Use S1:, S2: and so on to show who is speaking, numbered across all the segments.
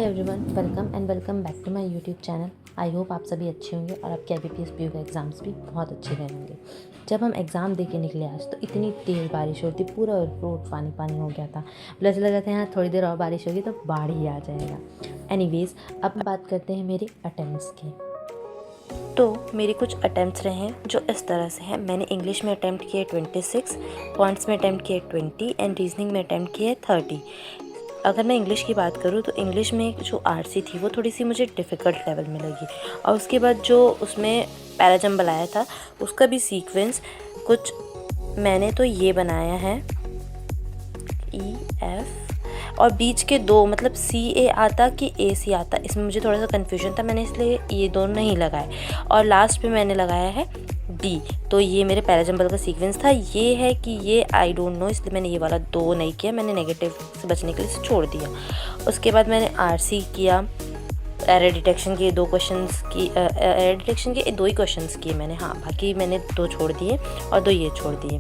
S1: Everyone, welcome back to my YouTube channel. I hope आप सभी अच्छे होंगे और आपके IBPS PU के एग्ज़ाम्स भी बहुत अच्छे गए होंगे। जब हम एग्ज़ाम दे के निकले आज तो इतनी तेज़ बारिश हो रही थी, पूरा रोड पानी पानी हो गया था। प्लस लगा था यहाँ थोड़ी देर और बारिश होगी तो बाढ़ ही आ जाएगा। एनीवेज़, अब बात करते हैं मेरे अटेम्प्ट्स की। तो मेरे कुछ अटैम्प्ट्स रहे हैं जो इस तरह से हैं। मैंने इंग्लिश में अटैम्प्ट किए 26, क्वांट्स में अटैम्प्ट किए 20 एंड रीजनिंग में अटैम्प्ट किए 30। अगर मैं इंग्लिश की बात करूँ तो इंग्लिश में जो आरसी थी वो थोड़ी सी मुझे डिफ़िकल्ट लेवल में लगी, और उसके बाद जो उसमें पैराजंबल आया था उसका भी सीक्वेंस कुछ मैंने तो ये बनाया है EF, और बीच के दो मतलब CA आता कि AC आता, इसमें मुझे थोड़ा सा कन्फ्यूजन था, मैंने इसलिए ये दोनों नहीं लगाए और लास्ट पे मैंने लगाया है D। तो ये मेरे पैराजंबल का सीक्वेंस था। ये है कि ये आई डोंट नो, इसलिए मैंने ये वाला दो नहीं किया, मैंने नेगेटिव से बचने के लिए इसे छोड़ दिया। उसके बाद मैंने RC किया, एरर डिटेक्शन के दो क्वेश्चंस की, एरर डिटेक्शन के दो ही क्वेश्चंस किए मैंने, हाँ बाकी मैंने दो छोड़ दिए और दो ये छोड़ दिए।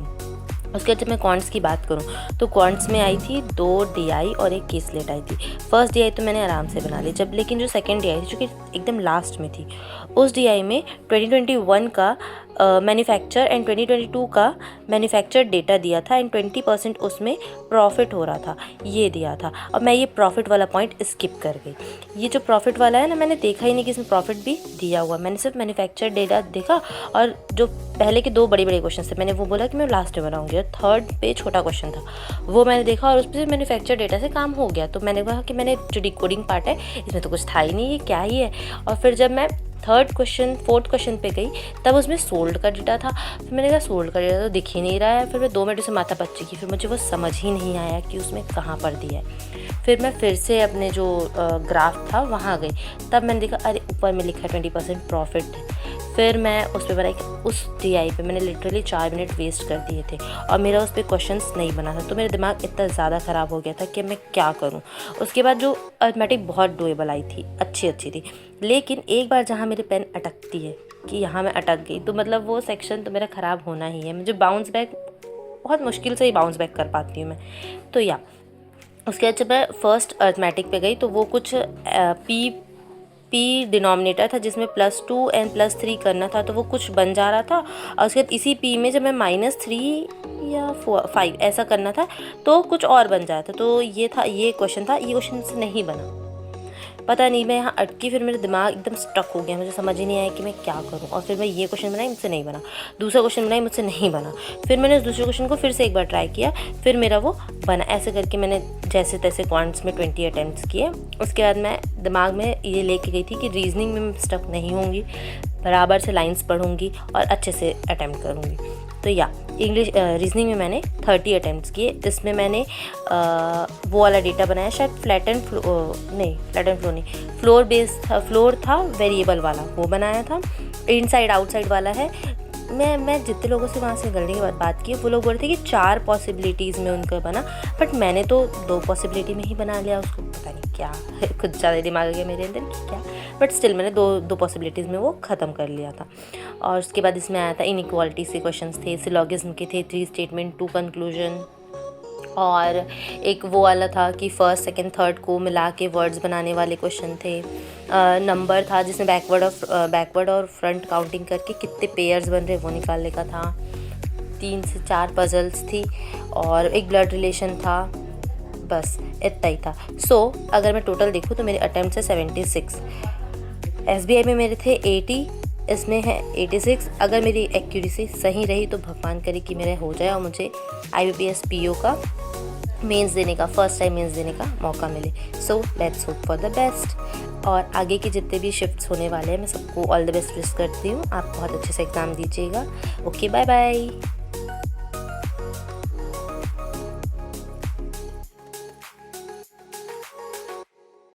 S1: उसके बाद जब मैं क्वांट्स की बात करूँ तो क्वांट्स में आई थी 2 DI और एक केसलेट आई थी। फर्स्ट DI तो मैंने आराम से बना ली, जब लेकिन जो सेकंड DI थी जो कि एकदम लास्ट में थी, उस DI में 2021 का मैन्युफैक्चर एंड 2022 का मैन्युफैक्चर डेटा दिया था एंड 20% उसमें प्रॉफिट हो रहा था, ये दिया था। और मैं ये प्रॉफिट वाला पॉइंट स्किप कर गई। ये जो प्रॉफिट वाला है ना, मैंने देखा ही नहीं कि इसमें प्रॉफिट भी दिया हुआ, मैंने सिर्फ मैन्युफैक्चर डेटा देखा और जो पहले के दो बड़े बड़े क्वेश्चन थे मैंने वो बोला कि मैं लास्ट में बनाऊंगी, और थर्ड पे छोटा क्वेश्चन था वो मैंने देखा और उस पर मैन्युफैक्चर डेटा से काम हो गया। तो मैंने कहा कि मैंने जो डिकोडिंग पार्ट है इसमें तो कुछ था ही नहीं, ये क्या ही है। और फिर जब मैं फोर्थ क्वेश्चन पे गई तब उसमें सोल्ड का डेटा था। फिर मैंने कहा सोल्ड का डेटा तो दिख ही नहीं रहा है। फिर मैं 2 मिनट से माथा पच्ची की, फिर मुझे वो समझ ही नहीं आया कि उसमें कहाँ पर दिया है। फिर मैं फिर से अपने जो ग्राफ था वहाँ गई, तब मैंने देखा अरे ऊपर में लिखा है 20% प्रॉफिट। फिर मैं उस पर बनाई, उस DI पे मैंने लिटरली 4 मिनट वेस्ट कर दिए थे और मेरा उस पर क्वेश्चंस नहीं बना था। तो मेरा दिमाग इतना ज़्यादा ख़राब हो गया था कि मैं क्या करूं। उसके बाद जो अर्थमेटिक बहुत डुएबल आई थी, अच्छी थी, लेकिन एक बार जहां मेरी पेन अटकती है कि यहाँ मैं अटक गई तो मतलब वो सेक्शन तो मेरा ख़राब होना ही है। मुझे बाउंस बैक बहुत मुश्किल से ही बाउंस बैक कर पाती हूँ मैं। तो या उसके बाद जब मैं फर्स्ट अर्थमेटिक पे गई तो वो कुछ P डिनोमिनेटर था जिसमें +2 एंड +3 करना था, तो वो कुछ बन जा रहा था। और उसके बाद इसी P में जब मैं -3 या 5 ऐसा करना था तो कुछ और बन जाता। तो ये था, ये क्वेश्चन था, ये क्वेश्चन से नहीं बना, पता नहीं मैं यहाँ अटकी। फिर मेरा दिमाग एकदम स्टक हो गया, मुझे समझ ही नहीं आया कि मैं क्या करूँ। और फिर मैं ये क्वेश्चन बनाई, मुझसे नहीं बना, दूसरा क्वेश्चन बनाई, मुझसे नहीं बना। फिर मैंने उस दूसरे क्वेश्चन को फिर से एक बार ट्राई किया, फिर मेरा वो बना। ऐसे करके मैंने जैसे तैसे क्वांट्स में 20 अटैम्प्ट्स किए। उसके बाद मैं दिमाग में ये लेके गई थी कि रीजनिंग में मैं स्टक नहीं होंगी, बराबर से लाइन्स पढ़ूँगी और अच्छे से अटैम्प्ट करूँगी। तो या इंग्लिश रीजनिंग में मैंने 30 अटैम्प्ट्स किए। इसमें मैंने वो वाला डेटा बनाया, शायद फ्लैट एंड फ्लो नहीं, फ्लोर था वेरिएबल वाला, वो बनाया था। इनसाइड आउटसाइड वाला है। मैं जितने लोगों से वहाँ से निकलने के बाद बात की, वो लोग बोल रहे थे कि 4 पॉसिबिलिटीज़ में उनका बना, बट मैंने तो 2 पॉसिबिलिटी में ही बना लिया उसको। पता नहीं क्या कुछ ज़्यादा दिमाग आ गया मेरे अंदर कि क्या, बट स्टिल मैंने दो पॉसिबिलिटीज़ में वो ख़त्म कर लिया था। और उसके बाद इसमें आया था इनइक्वालिटी से क्वेश्चंस थे, सिलोगिज्म के थे, 3 स्टेटमेंट 2 कंक्लूजन, और एक वो वाला था कि फर्स्ट सेकंड थर्ड को मिला के वर्ड्स बनाने वाले क्वेश्चन थे। नंबर था जिसमें बैकवर्ड और फ्रंट काउंटिंग करके कितने पेयर्स बन रहे वो निकालने का था। 3 से 4 पजल्स थी और एक ब्लड रिलेशन था, बस इतना ही था। सो अगर मैं टोटल देखूँ तो मेरे अटैम्प्ट है 76। SBI में मेरे थे 80, इसमें है 86। अगर मेरी एक्यूरेसी सही रही तो भगवान करे कि मेरा हो जाए और मुझे IBPS PO का मेंस देने का, फर्स्ट टाइम मेंस देने का मौका मिले। So let's hope for the best. और आगे के जितने भी शिफ्ट्स होने वाले हैं मैं सबको ऑल द बेस्ट विश करती हूँ। आप बहुत अच्छे से एग्ज़ाम दीजिएगा। Okay, bye bye.